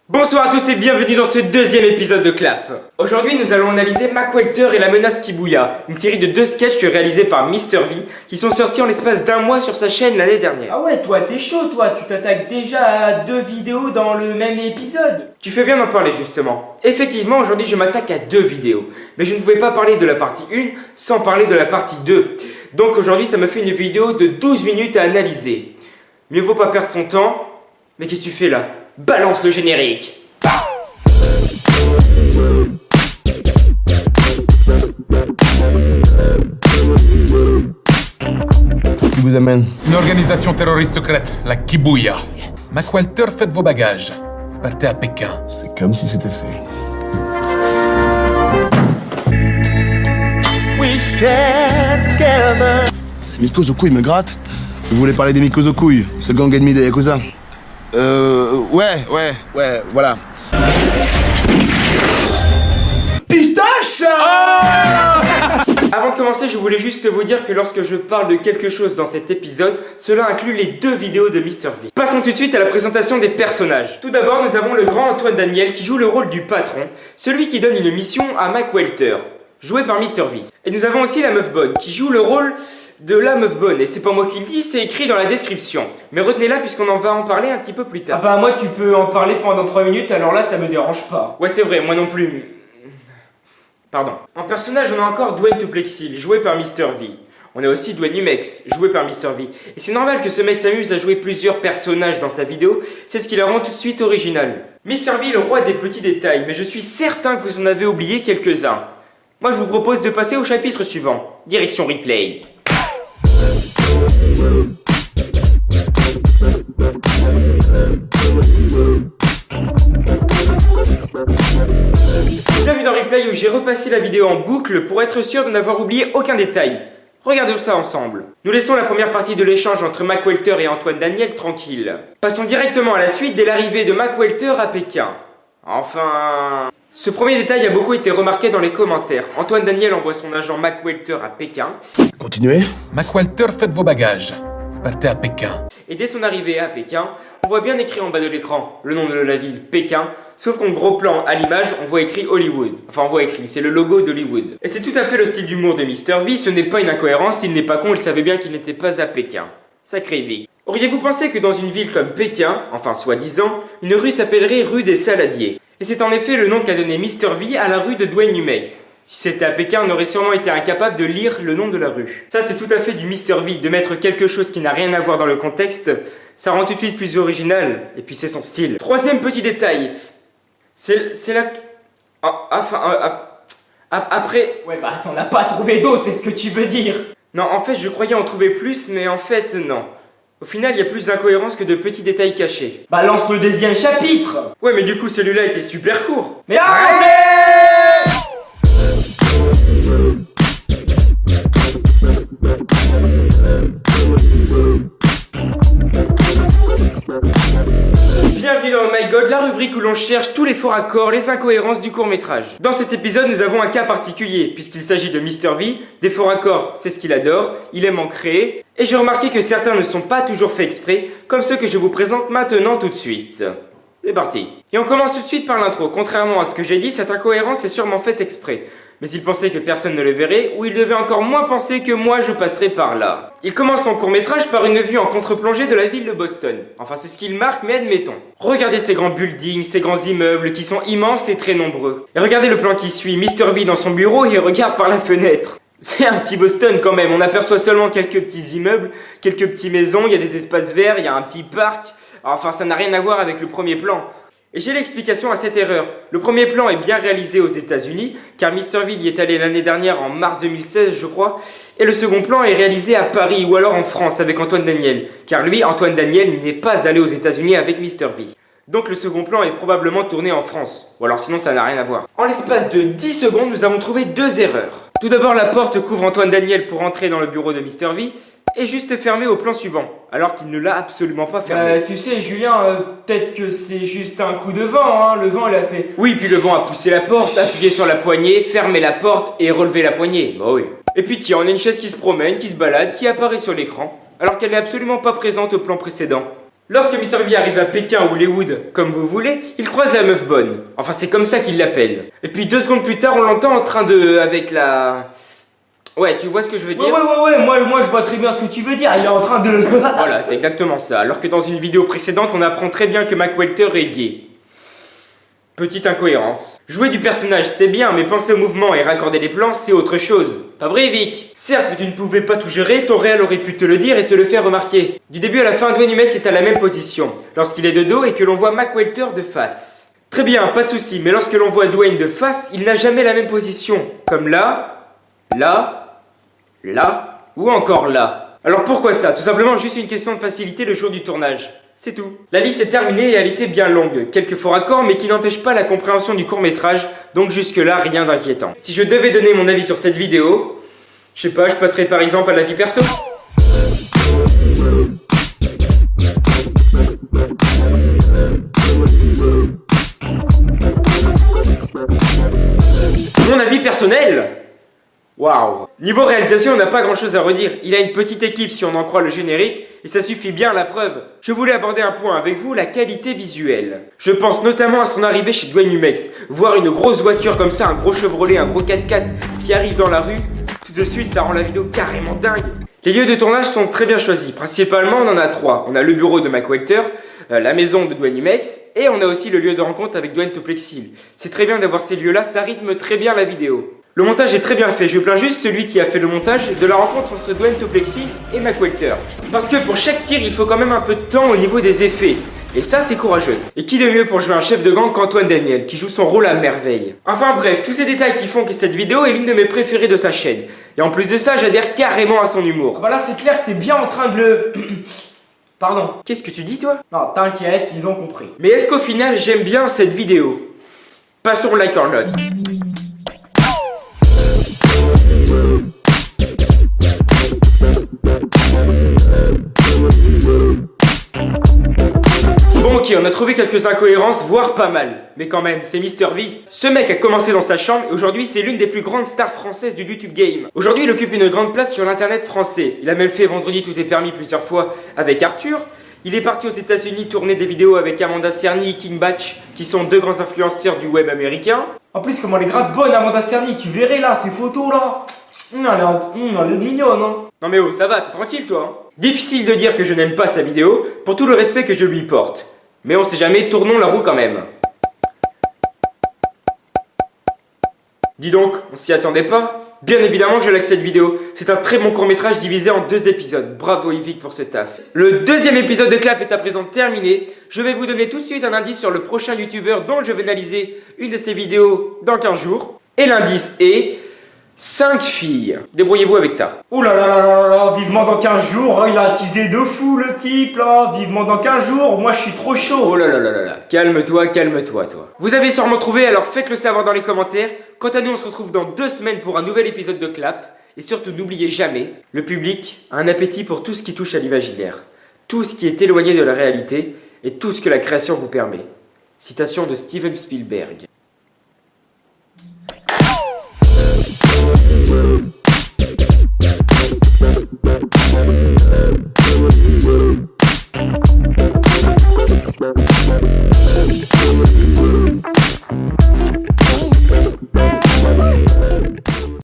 Bonsoir à tous et bienvenue dans ce deuxième épisode de Clap. Aujourd'hui nous allons analyser Mac Walter et la menace Kibuya, une série de 2 sketchs réalisés par Mr V qui sont sortis en l'espace d'un mois sur sa chaîne l'année dernière. Ah ouais, toi t'es chaud, toi, tu t'attaques déjà à 2 vidéos dans le même épisode. Tu fais bien d'en parler justement. Effectivement, aujourd'hui je m'attaque à 2 vidéos, mais je ne pouvais pas parler de la partie 1 sans parler de la partie 2. Donc aujourd'hui ça me fait une vidéo de 12 minutes à analyser. Mieux vaut pas perdre son temps, mais qu'est-ce que tu fais là? Balance le générique. Qui vous amène? Une organisation terroriste secrète, la Kibuya. Mac Walter, faites vos bagages. Partez à Pékin. C'est comme si c'était fait. Ces mycoses aux couilles me grattent. Vous voulez parler des mycoses aux couilles, ce gang ennemi des Yakuza? Ouais, voilà. Pistache. Avant de commencer, je voulais juste vous dire que lorsque je parle de quelque chose dans cet épisode, cela inclut les 2 vidéos de Mr V. Passons tout de suite à la présentation des personnages. Tout d'abord, nous avons le grand Antoine Daniel qui joue le rôle du patron, celui qui donne une mission à Mac Walter, joué par Mr V. Et nous avons aussi la meuf bonne qui joue le rôle de la meuf bonne, et c'est pas moi qui le dis, c'est écrit dans la description. Mais retenez-la puisqu'on va en parler un petit peu plus tard. Ah bah moi tu peux en parler pendant 3 minutes, alors là ça me dérange pas. Ouais c'est vrai, moi non plus. Pardon. En personnage, on a encore Dwayne Tuplexil, joué par Mr V. On a aussi Dwayne Numex, joué par Mr V. Et c'est normal que ce mec s'amuse à jouer plusieurs personnages dans sa vidéo, c'est ce qui la rend tout de suite originale. Mr V, le roi des petits détails, mais je suis certain que vous en avez oublié quelques-uns. Moi je vous propose de passer au chapitre suivant. Direction replay. Bienvenue dans Replay où j'ai repassé la vidéo en boucle pour être sûr de n'avoir oublié aucun détail. Regardons ça ensemble. Nous laissons la première partie de l'échange entre Mac Walter et Antoine Daniel tranquille. Passons directement à la suite dès l'arrivée de Mac Walter à Pékin. Enfin... Ce premier détail a beaucoup été remarqué dans les commentaires. Antoine Daniel envoie son agent Mac Walter à Pékin. Continuez. Mac Walter, faites vos bagages. Partez à Pékin. Et dès son arrivée à Pékin, on voit bien écrit en bas de l'écran le nom de la ville, Pékin, sauf qu'en gros plan à l'image, on voit écrit Hollywood. Enfin, on voit écrit, c'est le logo d'Hollywood. Et c'est tout à fait le style d'humour de Mr V, ce n'est pas une incohérence, il n'est pas con, il savait bien qu'il n'était pas à Pékin. Sacré Vic. Auriez-vous pensé que dans une ville comme Pékin, enfin soi-disant, une rue s'appellerait rue des Saladiers? Et c'est en effet le nom qu'a donné Mr V à la rue de Dwayne Numex. Si c'était à Pékin, on aurait sûrement été incapable de lire le nom de la rue. Ça, c'est tout à fait du Mr V, de mettre quelque chose qui n'a rien à voir dans le contexte. Ça rend tout de suite plus original, et puis c'est son style. Troisième petit détail. C'est là... Après... Ouais bah t'en as pas trouvé d'autres, c'est ce que tu veux dire. Non, en fait, je croyais en trouver plus, mais en fait, non. Au final, il y a plus d'incohérences que de petits détails cachés. Bah lance le deuxième chapitre. Ouais, mais du coup, celui-là était super court. Mais arrêtez! Bienvenue dans Oh My God, la rubrique où l'on cherche tous les faux raccords, les incohérences du court-métrage. Dans cet épisode, nous avons un cas particulier, puisqu'il s'agit de Mr V. Des faux raccords, c'est ce qu'il adore, il aime en créer, et j'ai remarqué que certains ne sont pas toujours faits exprès, comme ceux que je vous présente maintenant tout de suite. C'est parti. Et on commence tout de suite par l'intro. Contrairement à ce que j'ai dit, cette incohérence est sûrement faite exprès. Mais il pensait que personne ne le verrait, ou il devait encore moins penser que moi je passerais par là. Il commence son court-métrage par une vue en contre-plongée de la ville de Boston. Enfin, c'est ce qu'il marque, mais admettons. Regardez ces grands buildings, ces grands immeubles qui sont immenses et très nombreux. Et regardez le plan qui suit, Mr V dans son bureau et il regarde par la fenêtre. C'est un petit Boston quand même, on aperçoit seulement quelques petits immeubles, quelques petites maisons, il y a des espaces verts, il y a un petit parc. Enfin, ça n'a rien à voir avec le premier plan. Et j'ai l'explication à cette erreur. Le premier plan est bien réalisé aux États-Unis, car Mr V y est allé l'année dernière en mars 2016, je crois. Et le second plan est réalisé à Paris ou alors en France avec Antoine Daniel, car lui, Antoine Daniel, n'est pas allé aux États-Unis avec Mr V. Donc le second plan est probablement tourné en France, ou alors sinon ça n'a rien à voir. En l'espace de 10 secondes, nous avons trouvé 2 erreurs. Tout d'abord, la porte couvre Antoine Daniel pour entrer dans le bureau de Mr V, est juste fermé au plan suivant, alors qu'il ne l'a absolument pas fermé. Tu sais Julien, peut-être que c'est juste un coup de vent, hein, le vent il a fait... Oui, puis le vent a poussé la porte, appuyé sur la poignée, fermé la porte et relevé la poignée. Bah oui. Et puis tiens, on a une chaise qui se promène, qui se balade, qui apparaît sur l'écran, alors qu'elle n'est absolument pas présente au plan précédent. Lorsque Mr. V arrive à Pékin ou Hollywood, comme vous voulez, il croise la meuf bonne. Enfin, c'est comme ça qu'il l'appelle. Et puis 2 secondes plus tard, on l'entend en train de... avec la... Ouais, tu vois ce que je veux dire? Ouais, moi je vois très bien ce que tu veux dire, il est en train de... Voilà, c'est exactement ça. Alors que dans une vidéo précédente, on apprend très bien que Mac Walter est gay. Petite incohérence. Jouer du personnage, c'est bien, mais penser au mouvement et raccorder les plans, c'est autre chose. Pas vrai, Vic? Certes, mais tu ne pouvais pas tout gérer, ton réel aurait pu te le dire et te le faire remarquer. Du début à la fin, Dwayne Humets est à la même position, lorsqu'il est de dos et que l'on voit Mac Walter de face. Très bien, pas de souci, mais lorsque l'on voit Dwayne de face, il n'a jamais la même position. Comme là, là, là, ou encore là. Alors pourquoi ça? Tout simplement juste une question de facilité le jour du tournage. C'est tout. La liste est terminée et elle était bien longue. Quelques faux raccords mais qui n'empêchent pas la compréhension du court-métrage, donc jusque là rien d'inquiétant. Si je devais donner mon avis sur cette vidéo, je sais pas, je passerais par exemple à la vie perso. Mon avis personnel? Waouh! Niveau réalisation, on n'a pas grand chose à redire. Il a une petite équipe si on en croit le générique, et ça suffit bien à la preuve. Je voulais aborder un point avec vous, la qualité visuelle. Je pense notamment à son arrivée chez Dwayne Humets. Voir une grosse voiture comme ça, un gros Chevrolet, un gros 4x4 qui arrive dans la rue, tout de suite ça rend la vidéo carrément dingue. Les lieux de tournage sont très bien choisis. Principalement, on en a 3. On a le bureau de Mac Walter, la maison de Dwayne Humets, et on a aussi le lieu de rencontre avec Dwayne Toplexil. C'est très bien d'avoir ces lieux-là, ça rythme très bien la vidéo. Le montage est très bien fait, je plains juste celui qui a fait le montage de la rencontre entre Dwayne Toplexil et Mac Walter. Parce que pour chaque tir, il faut quand même un peu de temps au niveau des effets. Et ça, c'est courageux. Et qui de mieux pour jouer un chef de gang qu'Antoine Daniel, qui joue son rôle à merveille. Enfin bref, tous ces détails qui font que cette vidéo est l'une de mes préférées de sa chaîne. Et en plus de ça, j'adhère carrément à son humour. Voilà, c'est clair que t'es bien en train de le... Pardon. Qu'est-ce que tu dis, toi? Non, t'inquiète, ils ont compris. Mais est-ce qu'au final, j'aime bien cette vidéo? Passons au like or not. Bon ok, on a trouvé quelques incohérences, voire pas mal. Mais quand même, c'est Mr. V. Ce mec a commencé dans sa chambre et aujourd'hui c'est l'une des plus grandes stars françaises du YouTube game. Aujourd'hui il occupe une grande place sur l'internet français. Il a même fait Vendredi tout est permis plusieurs fois avec Arthur. Il est parti aux États-Unis tourner des vidéos avec Amanda Cerny et King Batch, qui sont 2 grands influenceurs du web américain. En plus, comment elle est grave bonne, Amanda Cerny, tu verrais là, ces photos là. Elle est mignonne, hein. Non mais oh, ça va, t'es tranquille toi, hein. Difficile de dire que je n'aime pas sa vidéo, pour tout le respect que je lui porte. Mais on sait jamais, tournons la roue quand même. Dis donc, on s'y attendait pas? Bien évidemment que je like cette vidéo. C'est un très bon court-métrage divisé en 2 épisodes. Bravo Yvick pour ce taf. Le 2e épisode de Clap est à présent terminé. Je vais vous donner tout de suite un indice sur le prochain youtubeur dont je vais analyser une de ses vidéos dans 15 jours. Et l'indice est... 5 filles. Débrouillez-vous avec ça. Oh là là là là là, vivement dans 15 jours, hein, il a teasé de fou le type là, vivement dans 15 jours, moi je suis trop chaud. Oh là là là là là, calme-toi toi. Vous avez sûrement trouvé, alors faites-le savoir dans les commentaires. Quant à nous, on se retrouve dans 2 semaines pour un nouvel épisode de Clap. Et surtout, n'oubliez jamais, le public a un appétit pour tout ce qui touche à l'imaginaire. Tout ce qui est éloigné de la réalité et tout ce que la création vous permet. Citation de Steven Spielberg.